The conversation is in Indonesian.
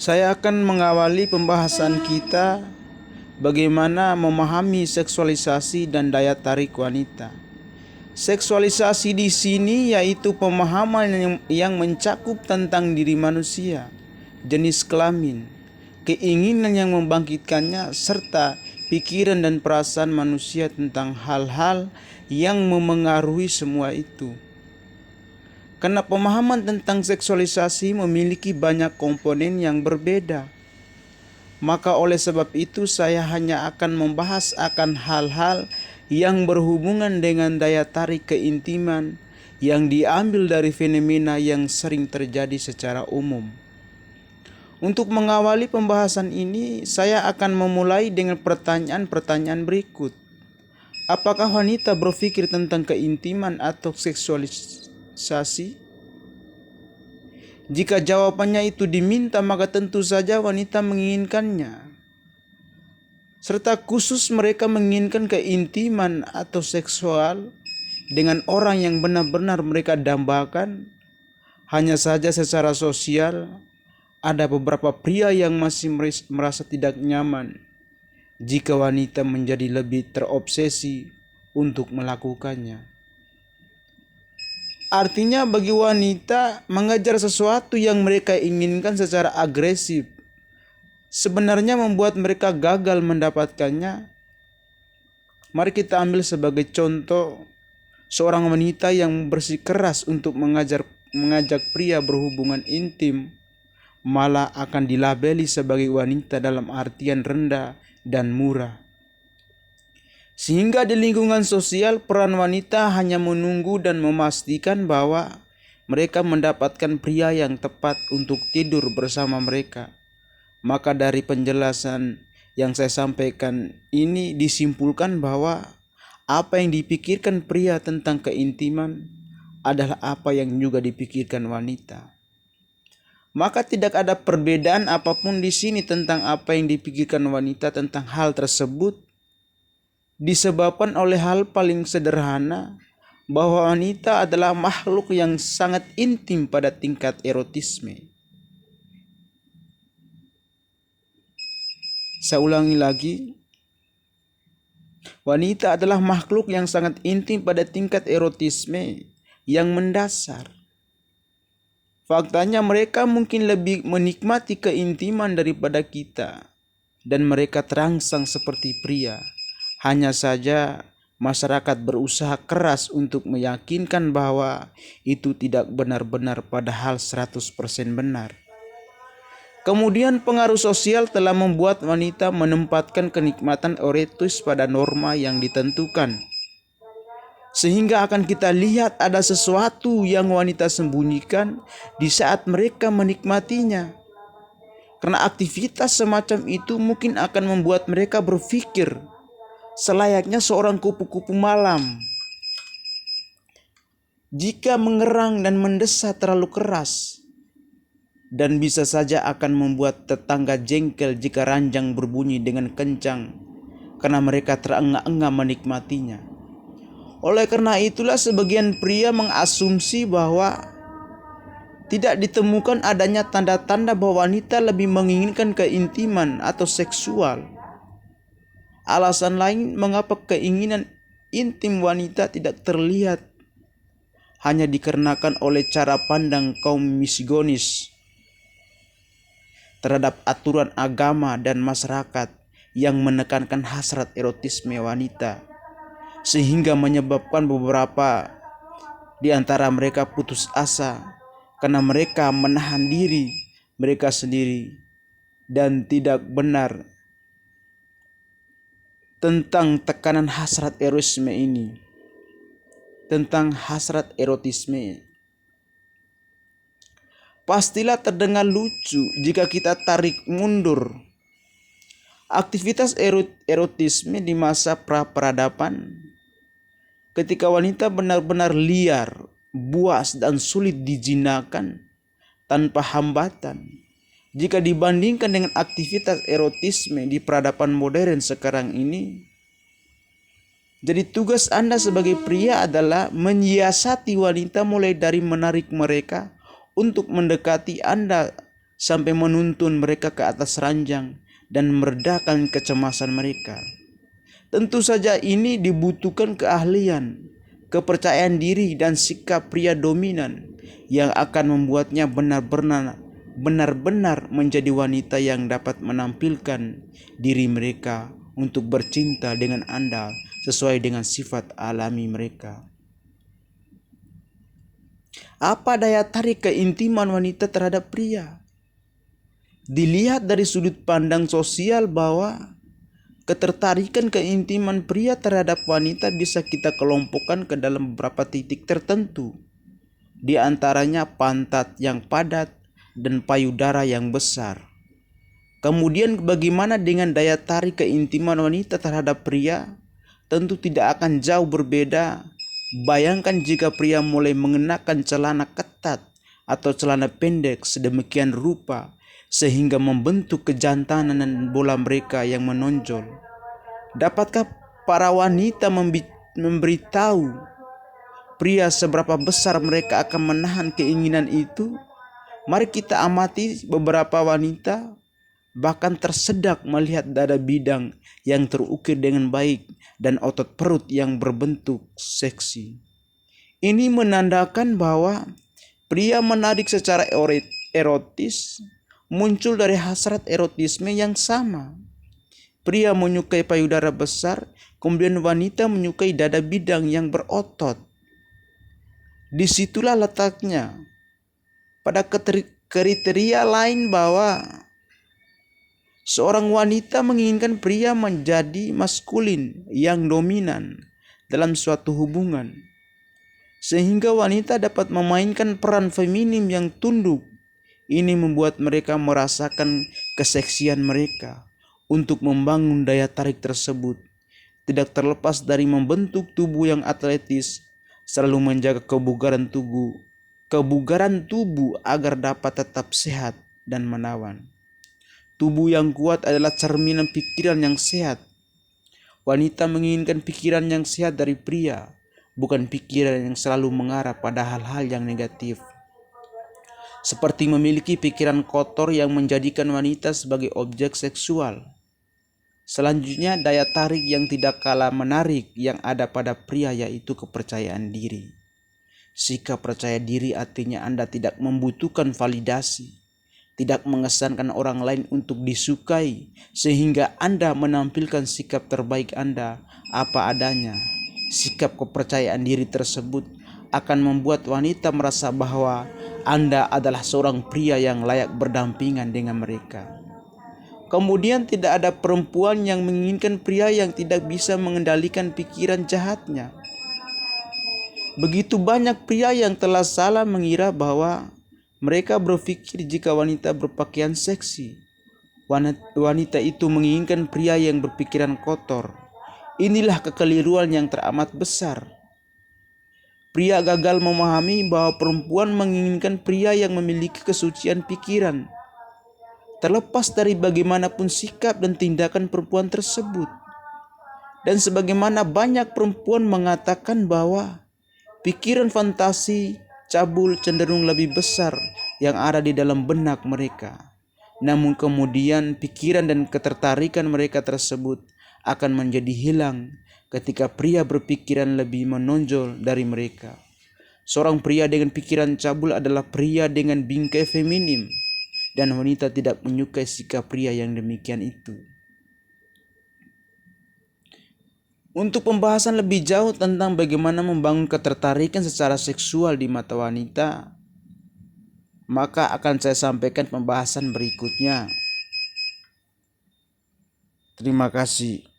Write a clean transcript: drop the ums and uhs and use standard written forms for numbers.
Saya akan mengawali pembahasan kita bagaimana memahami seksualisasi dan daya tarik wanita. Seksualisasi di sini yaitu pemahaman yang mencakup tentang diri manusia, jenis kelamin, keinginan yang membangkitkannya, serta pikiran dan perasaan manusia tentang hal-hal yang memengaruhi semua itu. Karena pemahaman tentang seksualisasi memiliki banyak komponen yang berbeda. Maka oleh sebab itu saya hanya akan membahas akan hal-hal yang berhubungan dengan daya tarik keintiman yang diambil dari fenomena yang sering terjadi secara umum. Untuk mengawali pembahasan ini, saya akan memulai dengan pertanyaan-pertanyaan berikut. Apakah wanita berpikir tentang keintiman atau seksualisasi? Jika jawabannya itu diminta, maka tentu saja wanita menginginkannya. Serta khusus mereka menginginkan keintiman atau seksual dengan orang yang benar-benar mereka dambakan. Hanya saja secara sosial, ada beberapa pria yang masih merasa tidak nyaman jika wanita menjadi lebih terobsesi untuk melakukannya. Artinya bagi wanita mengejar sesuatu yang mereka inginkan secara agresif sebenarnya membuat mereka gagal mendapatkannya. Mari kita ambil sebagai contoh seorang wanita yang bersikeras untuk mengajak pria berhubungan intim, malah akan dilabeli sebagai wanita dalam artian rendah dan murah. Sehingga di lingkungan sosial peran wanita hanya menunggu dan memastikan bahwa mereka mendapatkan pria yang tepat untuk tidur bersama mereka. Maka dari penjelasan yang saya sampaikan ini disimpulkan bahwa apa yang dipikirkan pria tentang keintiman adalah apa yang juga dipikirkan wanita. Maka tidak ada perbedaan apapun di sini tentang apa yang dipikirkan wanita tentang hal tersebut. Disebabkan oleh hal paling sederhana bahwa wanita adalah makhluk yang sangat intim pada tingkat erotisme. Saya ulangi lagi. Wanita adalah makhluk yang sangat intim pada tingkat erotisme yang mendasar. Faktanya mereka mungkin lebih menikmati keintiman daripada kita, dan mereka terangsang seperti pria. Hanya saja masyarakat berusaha keras untuk meyakinkan bahwa itu tidak benar-benar padahal 100% benar. Kemudian pengaruh sosial telah membuat wanita menempatkan kenikmatan erotis pada norma yang ditentukan. Sehingga akan kita lihat ada sesuatu yang wanita sembunyikan di saat mereka menikmatinya. Karena aktivitas semacam itu mungkin akan membuat mereka berpikir selayaknya seorang kupu-kupu malam. Jika mengerang dan mendesah terlalu keras, dan bisa saja akan membuat tetangga jengkel jika ranjang berbunyi dengan kencang karena mereka terengah-engah menikmatinya. Oleh karena itulah sebagian pria mengasumsi bahwa tidak ditemukan adanya tanda-tanda bahwa wanita lebih menginginkan keintiman atau seksual. Alasan lain mengapa keinginan intim wanita tidak terlihat hanya dikarenakan oleh cara pandang kaum misoginis terhadap aturan agama dan masyarakat yang menekankan hasrat erotisme wanita, sehingga menyebabkan beberapa di antara mereka putus asa karena mereka menahan diri mereka sendiri dan tidak benar tentang tekanan hasrat erotisme ini. Tentang hasrat erotisme. Pastilah terdengar lucu jika kita tarik mundur aktivitas erotisme di masa pra-peradaban, ketika wanita benar-benar liar, buas dan sulit dijinakan tanpa hambatan. Jika dibandingkan dengan aktivitas erotisme di peradaban modern sekarang ini. Jadi tugas Anda sebagai pria adalah menyiasati wanita mulai dari menarik mereka untuk mendekati Anda sampai menuntun mereka ke atas ranjang dan meredakan kecemasan mereka. Tentu saja ini dibutuhkan keahlian, kepercayaan diri, dan sikap pria dominan yang akan membuatnya benar-benar menjadi wanita yang dapat menampilkan diri mereka untuk bercinta dengan Anda sesuai dengan sifat alami mereka. Apa daya tarik keintiman wanita terhadap pria? Dilihat dari sudut pandang sosial bahwa ketertarikan keintiman pria terhadap wanita bisa kita kelompokkan ke dalam beberapa titik tertentu. Di antaranya pantat yang padat dan payudara yang besar. Kemudian bagaimana dengan daya tarik keintiman wanita terhadap pria? Tentu tidak akan jauh berbeda. Bayangkan jika pria mulai mengenakan celana ketat atau celana pendek sedemikian rupa sehingga membentuk kejantanan dan bola mereka yang menonjol. Dapatkah para wanita memberitahu pria seberapa besar mereka akan menahan keinginan itu? Mari kita amati beberapa wanita bahkan tersedak melihat dada bidang yang terukir dengan baik dan otot perut yang berbentuk seksi. Ini menandakan bahwa pria menarik secara erotis muncul dari hasrat erotisme yang sama. Pria menyukai payudara besar, kemudian wanita menyukai dada bidang yang berotot. Disitulah letaknya. Pada kriteria lain bahwa seorang wanita menginginkan pria menjadi maskulin yang dominan dalam suatu hubungan, sehingga wanita dapat memainkan peran feminim yang tunduk. Ini membuat mereka merasakan keseksian mereka untuk membangun daya tarik tersebut. Tidak terlepas dari membentuk tubuh yang atletis, selalu menjaga kebugaran tubuh agar dapat tetap sehat dan menawan. Tubuh yang kuat adalah cerminan pikiran yang sehat. Wanita menginginkan pikiran yang sehat dari pria, bukan pikiran yang selalu mengarah pada hal-hal yang negatif. Seperti memiliki pikiran kotor yang menjadikan wanita sebagai objek seksual. Selanjutnya, daya tarik yang tidak kalah menarik yang ada pada pria yaitu kepercayaan diri. Sikap percaya diri artinya Anda tidak membutuhkan validasi, tidak mengesankan orang lain untuk disukai, sehingga Anda menampilkan sikap terbaik Anda apa adanya. Sikap kepercayaan diri tersebut akan membuat wanita merasa bahwa Anda adalah seorang pria yang layak berdampingan dengan mereka. Kemudian tidak ada perempuan yang menginginkan pria yang tidak bisa mengendalikan pikiran jahatnya. Begitu banyak pria yang telah salah mengira bahwa mereka berpikir jika wanita berpakaian seksi, wanita itu menginginkan pria yang berpikiran kotor. Inilah kekeliruan yang teramat besar. Pria gagal memahami bahwa perempuan menginginkan pria yang memiliki kesucian pikiran, terlepas dari bagaimanapun sikap dan tindakan perempuan tersebut. Dan sebagaimana banyak perempuan mengatakan bahwa pikiran fantasi cabul cenderung lebih besar yang ada di dalam benak mereka. Namun kemudian pikiran dan ketertarikan mereka tersebut akan menjadi hilang ketika pria berpikiran lebih menonjol dari mereka. Seorang pria dengan pikiran cabul adalah pria dengan bingkai feminim, dan wanita tidak menyukai sikap pria yang demikian itu. Untuk pembahasan lebih jauh tentang bagaimana membangun ketertarikan secara seksual di mata wanita, maka akan saya sampaikan pembahasan berikutnya. Terima kasih.